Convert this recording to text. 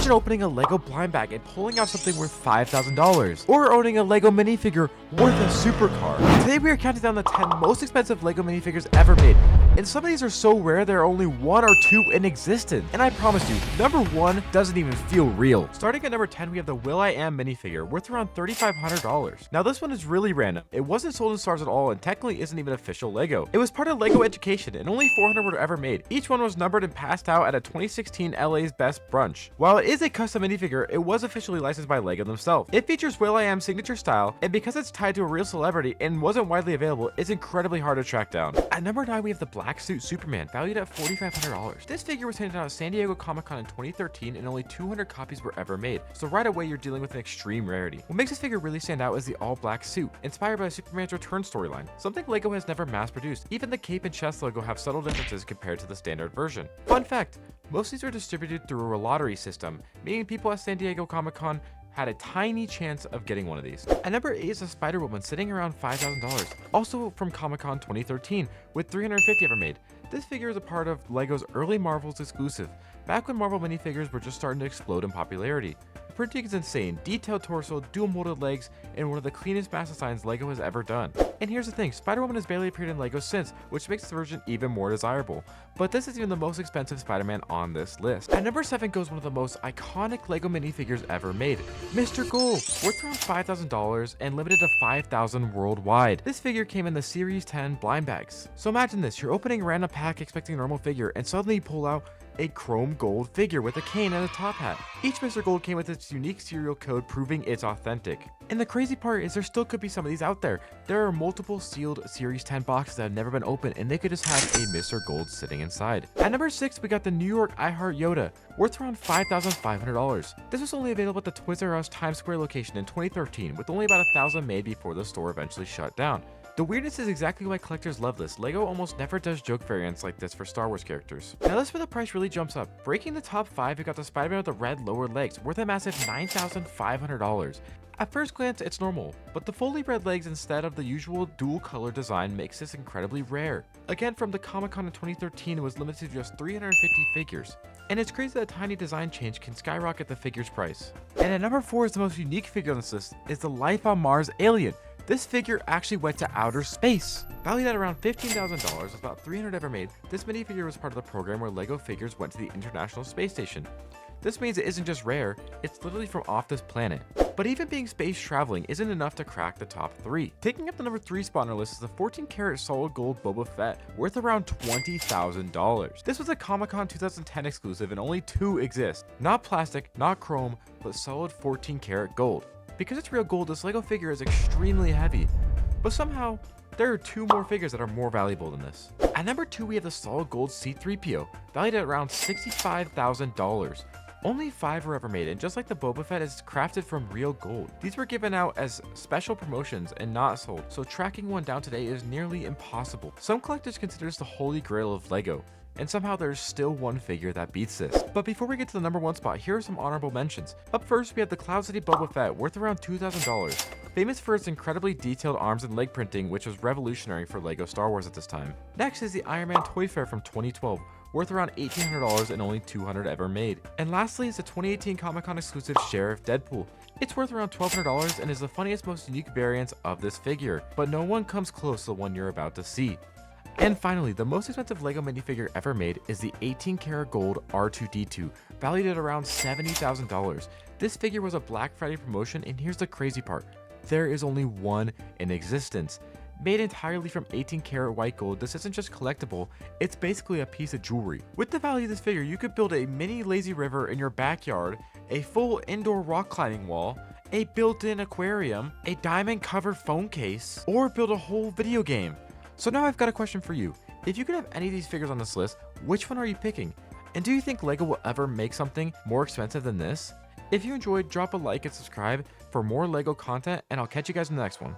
Imagine opening a Lego blind bag and pulling out something worth $5,000, or owning a Lego minifigure worth a supercar. Today we are counting down the 10 most expensive Lego minifigures ever made, and some of these are so rare there are only 1 or 2 in existence. And I promise you, number 1 doesn't even feel real. Starting at number 10, we have the will.i.am minifigure, worth around $3,500. Now this one is really random. It wasn't sold in stores at all and technically isn't even official Lego. It was part of Lego Education and only 400 were ever made. Each one was numbered and passed out at a 2016 LA's Best Brunch. While it is a custom minifigure, it was officially licensed by Lego themselves. It features will.i.am's signature style, and because it's tied to a real celebrity and wasn't widely available, it's incredibly hard to track down. At number 9, we have the black suit Superman, valued at $4,500. This figure was handed out at San Diego Comic-Con in 2013 and only 200 copies were ever made, so right away you're dealing with an extreme rarity. What makes this figure really stand out is the all-black suit, inspired by Superman's return storyline, something Lego has never mass-produced. Even the cape and chest logo have subtle differences compared to the standard version. Fun fact, most of these are distributed through a lottery system, meaning people at San Diego Comic-Con had a tiny chance of getting one of these. At number 8 is a Spider-Woman sitting around $5,000, also from Comic-Con 2013, with 350 ever made. This figure is a part of Lego's early Marvel's exclusive, back when Marvel minifigures were just starting to explode in popularity. The printing is insane, detailed torso, dual molded legs, and one of the cleanest mask designs Lego has ever done. And here's the thing, Spider-Woman has barely appeared in Lego since, which makes the version even more desirable. But this is even the most expensive Spider-Man on this list. At number 7 goes one of the most iconic Lego minifigures ever made, Mr. Gold, worth around $5,000 and limited to 5,000 worldwide. This figure came in the Series 10 blind bags. So imagine this, you're opening a random pack expecting a normal figure and suddenly you pull out a chrome gold figure with a cane and a top hat. Each Mr. Gold came with its unique serial code proving it's authentic. And the crazy part is there still could be some of these out there. There are multiple sealed Series 10 boxes that have never been opened and they could just have a Mr. Gold sitting inside. At number 6, we got the New York I Heart Yoda, worth around $5,500. This was only available at the Toys R Us Times Square location in 2013, with only about 1,000 made before the store eventually shut down. The weirdness is exactly why collectors love this. Lego almost never does joke variants like this for Star Wars characters. Now that's where the price really jumps up. Breaking the top 5, we got the Spider-Man with the red lower legs, worth a massive $9,500. At first glance, it's normal, but the fully red legs instead of the usual dual color design makes this incredibly rare. Again, from the Comic-Con in 2013, it was limited to just 350 figures. And it's crazy that a tiny design change can skyrocket the figure's price. And at number 4 is the most unique figure on this list, is the Life on Mars alien. This figure actually went to outer space. Valued at around $15,000, with about 300 ever made, this minifigure was part of the program where Lego figures went to the International Space Station. This means it isn't just rare, it's literally from off this planet. But even being space traveling isn't enough to crack the top 3. Taking up the number 3 spot on our list is the 14-karat solid gold Boba Fett, worth around $20,000. This was a Comic-Con 2010 exclusive and only 2 exist. Not plastic, not chrome, but solid 14-karat gold. Because it's real gold, this Lego figure is extremely heavy, but somehow there are 2 more figures that are more valuable than this. At number 2, we have the solid gold C-3PO, valued at around $65,000. Only 5 were ever made, and just like the Boba Fett, is crafted from real gold. These were given out as special promotions and not sold, so tracking one down today is nearly impossible. Some collectors consider this the holy grail of Lego, and somehow there's still one figure that beats this. But before we get to the number 1 spot, here are some honorable mentions. Up first, we have the Cloud City Boba Fett, worth around $2,000. Famous for its incredibly detailed arms and leg printing, which was revolutionary for Lego Star Wars at this time. Next is the Iron Man Toy Fair from 2012, worth around $1,800 and only 200 ever made. And lastly is the 2018 Comic-Con exclusive Sheriff Deadpool. It's worth around $1,200 and is the funniest, most unique variant of this figure, but no one comes close to the one you're about to see. And finally, the most expensive Lego minifigure ever made is the 18-karat gold R2-D2, valued at around $70,000. This figure was a Black Friday promotion, and here's the crazy part. There is only one in existence. Made entirely from 18-karat white gold, this isn't just collectible, it's basically a piece of jewelry. With the value of this figure, you could build a mini lazy river in your backyard, a full indoor rock climbing wall, a built-in aquarium, a diamond-covered phone case, or build a whole video game. So now I've got a question for you. If you could have any of these figures on this list, which one are you picking? And do you think Lego will ever make something more expensive than this? If you enjoyed, drop a like and subscribe for more Lego content, and I'll catch you guys in the next one.